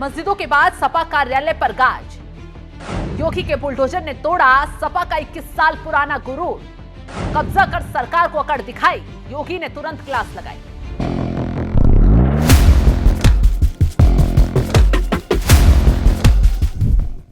मस्जिदों के बाद सपा कार्यालय पर गाज। योगी के बुलडोजर ने तोड़ा सपा का 21 साल पुराना गुरूर। कब्जा कर सरकार को अकड़ दिखाई, योगी ने तुरंत क्लास लगाई।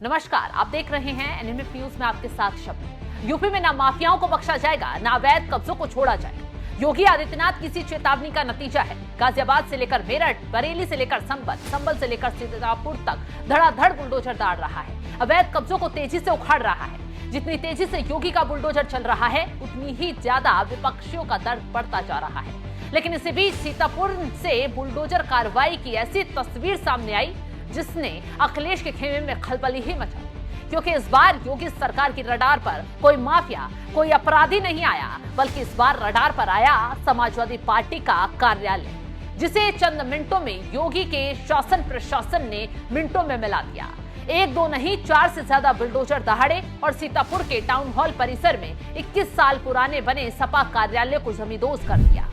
नमस्कार, आप देख रहे हैं एनएमएफ न्यूज में आपके साथ शब्द। यूपी में ना माफियाओं को बख्शा जाएगा, ना अवैध कब्जों को छोड़ा जाएगा। योगी आदित्यनाथ की चेतावनी का नतीजा है। गाजियाबाद से लेकर मेरठ, बरेली से लेकर संभल से लेकर सीतापुर तक धड़ाधड़ बुलडोजर दाड़ रहा है। अवैध कब्जों को तेजी से उखाड़ रहा है। जितनी तेजी से योगी का बुलडोजर चल रहा है, उतनी ही ज्यादा विपक्षियों का दर्द बढ़ता जा रहा है। लेकिन इसी बीच सीतापुर से बुलडोजर कार्रवाई की ऐसी तस्वीर सामने आई जिसने अखिलेश के खेमे में खलबली ही मचा दी। क्योंकि इस बार योगी सरकार की रडार पर कोई माफिया, कोई अपराधी नहीं आया, बल्कि इस बार रडार पर आया समाजवादी पार्टी का कार्यालय, जिसे चंद मिनटों में योगी के शासन प्रशासन ने मिनटों में मिला दिया। एक दो नहीं, 4 से ज्यादा बुलडोजर दहाड़े और सीतापुर के टाउन हॉल परिसर में 21 साल पुराने बने सपा कार्यालय को जमींदोज कर दिया।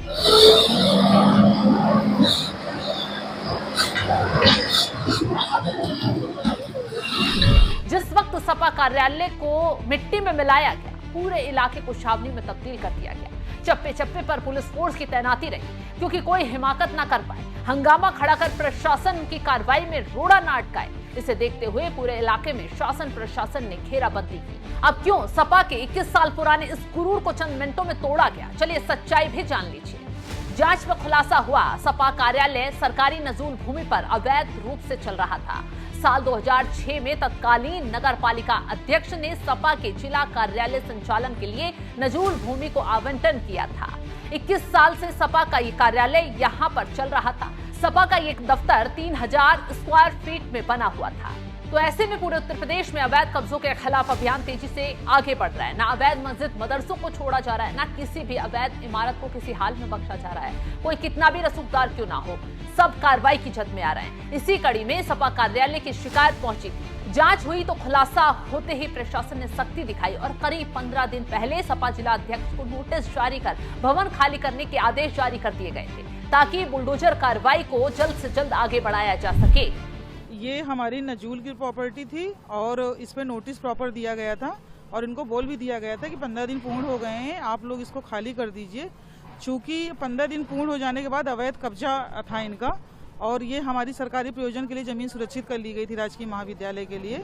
जिस वक्त सपा कार्यालय को मिट्टी में मिलाया गया, पूरे इलाके को छावनी में तब्दील कर दिया गया। चप्पे चप्पे पर पुलिस फोर्स की तैनाती रही, क्योंकि कोई हिमाकत ना कर पाए, हंगामा खड़ा कर प्रशासन की कार्रवाई में रोड़ा ना अटकाए। इसे देखते हुए पूरे इलाके में शासन प्रशासन ने घेराबंदी की। अब क्यों सपा के 21 साल पुराने इस गुरूर को चंद मिनटों में तोड़ा गया, चलिए सच्चाई भी जान लीजिए। जांच में खुलासा हुआ, सपा कार्यालय सरकारी नजूल भूमि पर अवैध रूप से चल रहा था। साल 2006 में तत्कालीन नगर पालिका अध्यक्ष ने सपा के जिला कार्यालय संचालन के लिए नजूल भूमि को आवंटन किया था। 21 साल से सपा का ये कार्यालय यहाँ पर चल रहा था। सपा का एक दफ्तर 3000 स्क्वायर फीट में बना हुआ था। तो ऐसे में पूरे उत्तर प्रदेश में अवैध कब्जों के खिलाफ अभियान तेजी से आगे बढ़ रहा है। ना अवैध मस्जिद मदरसों को छोड़ा जा रहा है, ना किसी भी अवैध इमारत को किसी हाल में बख्शा जा रहा है। कोई कितना भी रसूखदार क्यों ना हो, सब कार्रवाई की जद में आ रहे हैं। इसी कड़ी में सपा कार्यालय की शिकायत पहुंची थी। जांच हुई तो खुलासा होते ही प्रशासन ने सख्ती दिखाई और करीब 15 दिन पहले सपा जिला अध्यक्ष को नोटिस जारी कर भवन खाली करने के आदेश जारी कर दिए गए थे, ताकि बुलडोजर कार्रवाई को जल्द से जल्द आगे बढ़ाया जा सके। ये हमारी नजूल की प्रॉपर्टी थी और इस पे नोटिस प्रॉपर दिया गया था और इनको बोल भी दिया गया था कि 15 दिन पूर्ण हो गए हैं, आप लोग इसको खाली कर दीजिए। चूंकि 15 दिन पूर्ण हो जाने के बाद अवैध कब्जा था इनका और ये हमारी सरकारी प्रयोजन के लिए जमीन सुरक्षित कर ली गई थी राजकीय महाविद्यालय के लिए।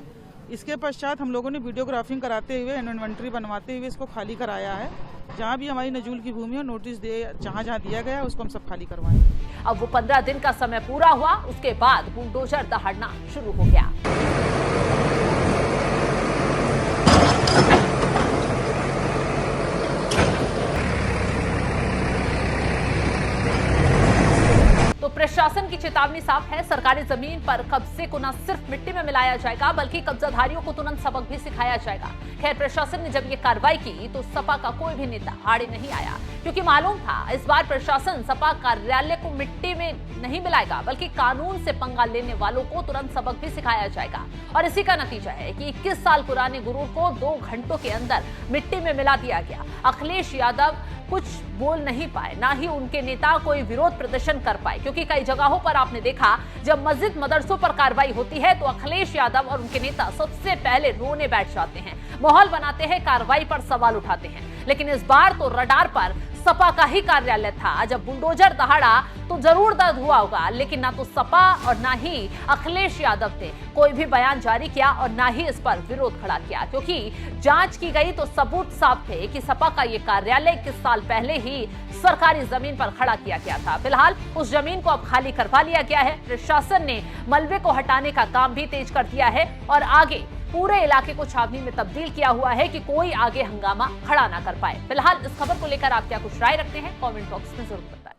इसके पश्चात हम लोगों ने वीडियोग्राफिंग कराते हुए, इन्वेंट्री बनवाते हुए इसको खाली कराया है। जहाँ भी हमारी नजूल की भूमि हो, नोटिस दे जहाँ दिया गया है उसको हम सब खाली करवाएंगे। अब वो 15 दिन का समय पूरा हुआ, उसके बाद बुलडोजर दहाड़ना शुरू हो गया। तो प्रशासन की चेतावनी साफ है, सरकारी जमीन पर कब्जे को न सिर्फ मिट्टी में मिलाया जाएगा, बल्कि कब्जाधारियों को तुरंत सबक भी सिखाया जाएगा। खैर, प्रशासन ने जब ये कार्रवाई की तो सपा का कोई भी नेता आड़े नहीं आया, क्योंकि मालूम था इस बार प्रशासन सपा कार्यालय को मिट्टी में नहीं मिलाएगा, बल्कि कानून से पंगा लेने वालों को तुरंत सबक भी सिखाया जाएगा। और इसी का नतीजा है कि 21 साल पुराने गुरूर को 2 घंटों के अंदर मिट्टी में मिला दिया गया। अखिलेश यादव कुछ बोल नहीं पाए, ना ही उनके नेता कोई विरोध प्रदर्शन कर पाए, क्योंकि कई जगहों पर आपने देखा जब मस्जिद मदरसों पर कार्रवाई होती है तो अखिलेश यादव और उनके नेता सबसे पहले रोने बैठ जाते हैं, माहौल बनाते हैं, कार्रवाई पर सवाल उठाते हैं। लेकिन इस बार तो रडार पर सपा का ही कार्यालय था। जब बुलडोजर दहाड़ा तो जरूर दर्द हुआ होगा, लेकिन ना तो सपा और ना ही अखिलेश यादव ने कोई भी बयान जारी किया और ना ही इस पर विरोध खड़ा किया, क्योंकि जांच की गई तो सबूत साफ थे कि सपा का ये कार्यालय 21 साल पहले ही सरकारी जमीन पर खड़ा किया गया था। फिलहाल उस जमीन को अब खाली करवा लिया गया है। प्रशासन ने मलबे को हटाने का काम भी तेज कर दिया है और आगे पूरे इलाके को छावनी में तब्दील किया हुआ है कि कोई आगे हंगामा खड़ा ना कर पाए। फिलहाल इस खबर को लेकर आप क्या कुछ राय रखते हैं, कमेंट बॉक्स में जरूर बताएं।